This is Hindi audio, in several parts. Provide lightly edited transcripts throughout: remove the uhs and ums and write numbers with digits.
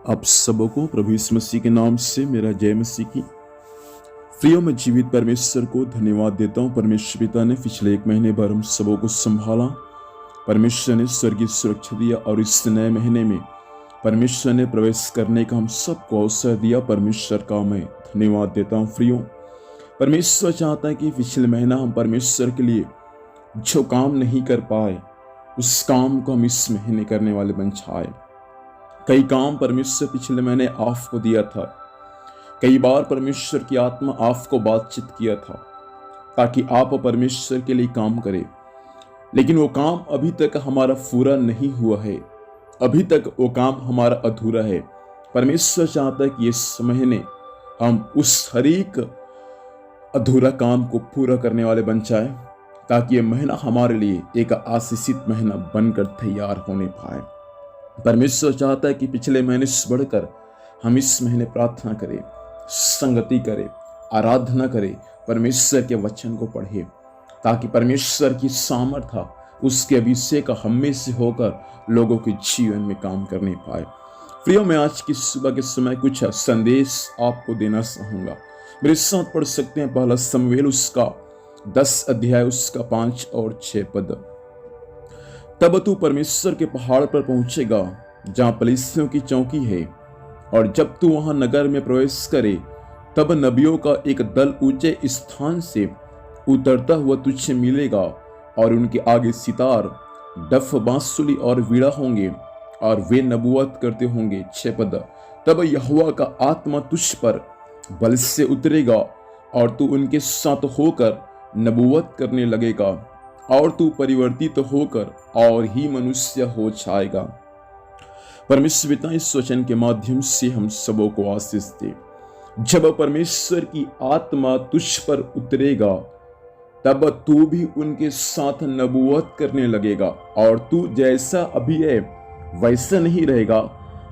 आप सबको प्रभु यीशु मसीह के नाम से मेरा जय मसीह की। प्रियो, मैं जीवित परमेश्वर को धन्यवाद देता हूँ। परमेश्वर पिता ने पिछले 1 महीने भर हम सबों को संभाला। परमेश्वर ने स्वर्गीय सुरक्षा दिया और इस नए महीने में परमेश्वर ने प्रवेश करने का हम सबको अवसर दिया। परमेश्वर का मैं धन्यवाद देता हूँ। प्रियो, परमेश्वर चाहता है कि पिछले महीना हम परमेश्वर के लिए जो काम नहीं कर पाए उस काम को हम इस महीने करने वाले बन जाए। कई काम परमेश्वर पिछले महीने आपको दिया था। कई बार परमेश्वर की आत्मा आपको बातचीत किया था ताकि आप परमेश्वर के लिए काम करें, लेकिन वो काम अभी तक हमारा पूरा नहीं हुआ है। अभी तक वो काम हमारा अधूरा है। परमेश्वर चाहता है कि इस महीने हम उस हर एक अधूरा काम को पूरा करने वाले बन जाए, ताकि ये महीना हमारे लिए एक आशीषित महीना बनकर तैयार होने पाए। परमेश्वर चाहता है कि पिछले महीने से बढ़कर हम इस महीने प्रार्थना करें, संगति करें, आराधना करें, परमेश्वर के वचन को पढ़े, ताकि परमेश्वर की सामर्थ्य उसके अभिषेक हम में से होकर लोगों के जीवन में काम करने पाए। प्रियो, मैं आज की सुबह के समय कुछ संदेश आपको देना चाहूंगा। मेरे साथ पढ़ सकते हैं पहला शमूएल उसका 10 अध्याय उसका 5 और 6 पद। तब तू परमेश्वर के पहाड़ पर पहुंचेगा जहां पलिश्तियों की चौकी है, और जब तू वहां नगर में प्रवेश करे तब नबियों का एक दल ऊंचे स्थान से उतरता हुआ तुझसे मिलेगा, और उनके आगे सितार, डफ, बांसुरी और वीणा होंगे, और वे नबूवत करते होंगे। 6 पद। तब यहोवा का आत्मा तुझ पर बल से उतरेगा और तू उनके साथ होकर नबूवत करने लगेगा, और तू परिवर्तित होकर और ही मनुष्य हो जाएगा। परमेश्वर पिता इस वचन के माध्यम से हम सबों को आशीष दे। जब परमेश्वर की आत्मा तुझ पर उतरेगा तब तू भी उनके साथ नबूवत करने लगेगा, और तू जैसा अभी है वैसा नहीं रहेगा,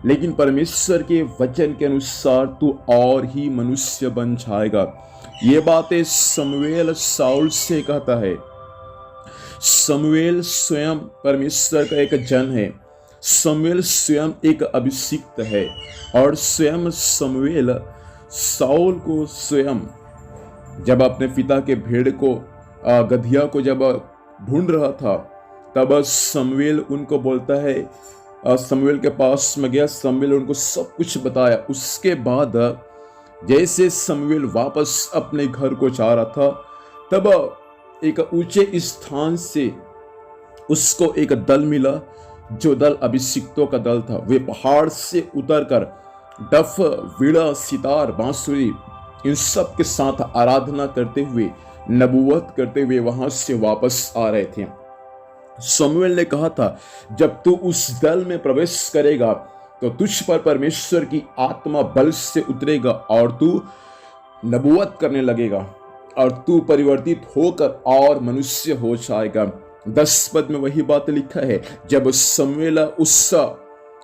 लेकिन परमेश्वर के वचन के अनुसार तू और ही मनुष्य बन जाएगा। ये बातें शमूएल शाऊल से कहता है। शमूएल स्वयं परमेश्वर का एक जन है। शमूएल स्वयं एक अभिषिक्त है, और स्वयं शमूएल शाऊल को स्वयं जब अपने पिता के भेड़ को गधिया को जब ढूंढ रहा था, तब शमूएल उनको बोलता है, शमूएल के पास में गया, शमूएल उनको सब कुछ बताया। उसके बाद जैसे शमूएल वापस अपने घर को जा रहा था, तब एक ऊंचे स्थान से उसको एक दल मिला, जो दल अभिषिक्तों का दल था। वे पहाड़ से उतरकर डफ, वीणा, सितार, बांसुरी इन सब के साथ आराधना करते हुए, नबूवत करते हुए वहां से वापस आ रहे थे। शमूएल ने कहा था, जब तू उस दल में प्रवेश करेगा तो तुझ पर परमेश्वर की आत्मा बल से उतरेगा, और तू नबूवत करने लगेगा, और तू परिवर्तित होकर और मनुष्य हो जाएगा। 10 पद में वही बात लिखा है। जब शमूएल उस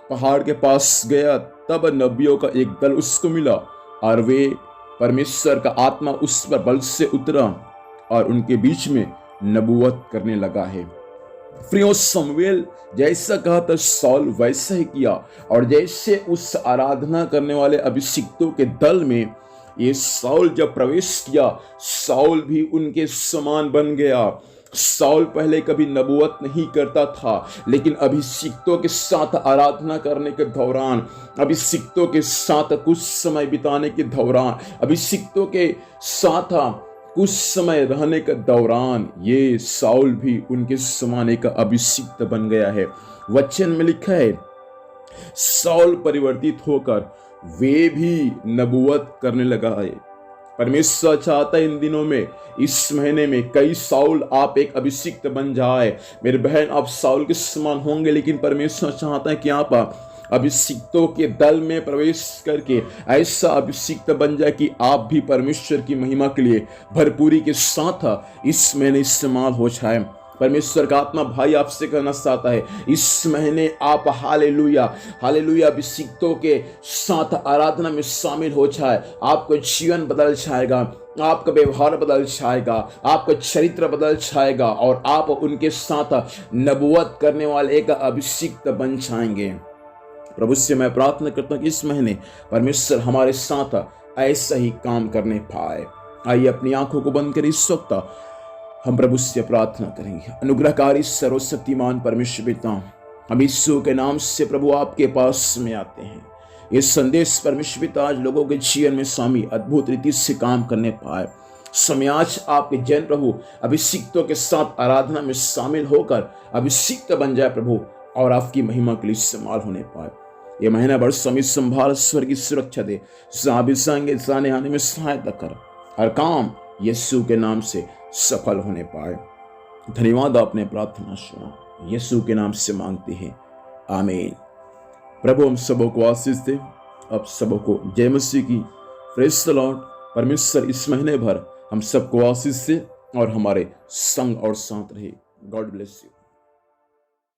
पहाड़ के पास गया तब नबियों का एक दल उसको मिला, और वे परमेश्वर का आत्मा उस पर बल से उतरा और उनके बीच में नबूवत करने लगा है। प्रियो, शमूएल जैसा कहा था शाऊल वैसा ही किया, और जैसे उस आराधना करने वाले अभिषिक्तों के दल में ये शाऊल जब प्रवेश किया, शाऊल भी उनके समान बन गया। शाऊल पहले कभी नबूवत नहीं करता था, लेकिन अभिषिक्तों के साथ आराधना करने के दौरान, अभिषिक्तों के साथ कुछ समय बिताने के दौरान, अभिषिक्तों के साथ कुछ समय रहने के दौरान ये शाऊल भी उनके समान एक अभिषिक्त बन गया है। वचन में लिखा है, शाऊल परिवर्तित होकर वे भी नबूवत करने लगा है। परमेश्वर चाहता है इन दिनों में, इस महीने में कई शाऊल आप एक अभिषिक्त बन जाए। मेरे बहन, आप शाऊल के समान होंगे, लेकिन परमेश्वर चाहता है कि आप अभिषिक्तों के दल में प्रवेश करके ऐसा अभिषिक्त बन जाए कि आप भी परमेश्वर की महिमा के लिए भरपूरी के साथ इस महीने इस्तेमाल हो जाए। परमेश्वर का आत्मा भाई आपसे कहना चाहता है, इस महीने आप हालेलुया हालेलुया अभिषिक्तों के साथ आराधना में शामिल हो जाए। आपका जीवन बदल जाएगा, आपका व्यवहार बदल जाएगा, आपका चरित्र बदल जाएगा, और आप उनके साथ नबूवत करने वाले एक अभिषिक्त बन जाएंगे। प्रभु से मैं प्रार्थना करता हूँ कि इस महीने परमेश्वर हमारे साथ ऐसा ही काम करने पाए। आइए अपनी आंखों को बंद कर इस वक्त हम प्रभु से प्रार्थना करेंगे। अनुग्रहकारी सर्वशक्तिमान परमेश्वर पिता, हम यीशु के नाम से प्रभु आपके पास में आते हैं। ये संदेश परमेश्वर पिता आज लोगों के जीवन में स्वामी अद्भुत रीति से काम करने पाए। समय आज आपके जन प्रभु अभिषिक्तों के साथ आराधना में शामिल होकर अभिषिक्त बन जाए प्रभु, और आपकी महिमा के लिए इस्तेमाल होने पाए। ये महीना भर स्वामी संभाल, स्वर्ग की सुरक्षा दे, संगे जाने आने में सहायता कर, हर काम यीशु के नाम से सफल होने पाए। धन्यवाद, आपने प्रार्थना सुना, यीशु के नाम से मांगते हैं, आमीन। प्रभु हम सबों को आशीष दे, अब सबों को जय मसीह की। Praise the Lord. परमेश्वर इस महीने भर हम सबको आशीष दे और हमारे संग और साथ रहे। God bless you.